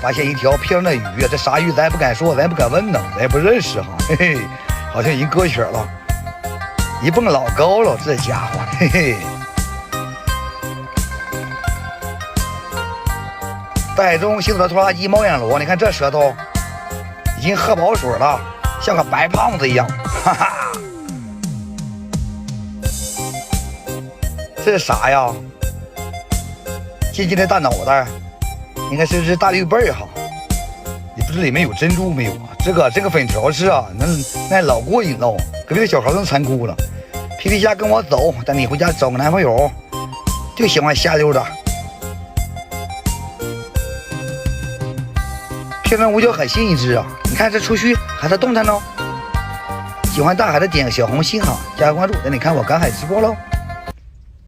发现一条漂亮的鱼，这啥鱼咱也不敢说，咱也不敢问呢，咱也不认识哈，嘿嘿，好像已经搁浅了，一蹦老高了，这家伙，嘿嘿。带中行走的拖拉机冒烟螺，你看这舌头已经喝饱水了，像个白胖子一样，哈哈。这是啥呀？尖尖的大脑袋，应该是只大绿背哈。也不知里面有珍珠没有啊？这个粉条吃啊，那老过瘾了，隔壁的小孩更残酷了。皮皮虾跟我走，带你回家找个男朋友，就喜欢瞎溜达。漂亮五角海星一只啊！你看这触须还在动弹呢。喜欢大海的点个小红心哈，加个关注，带你看我赶海直播喽。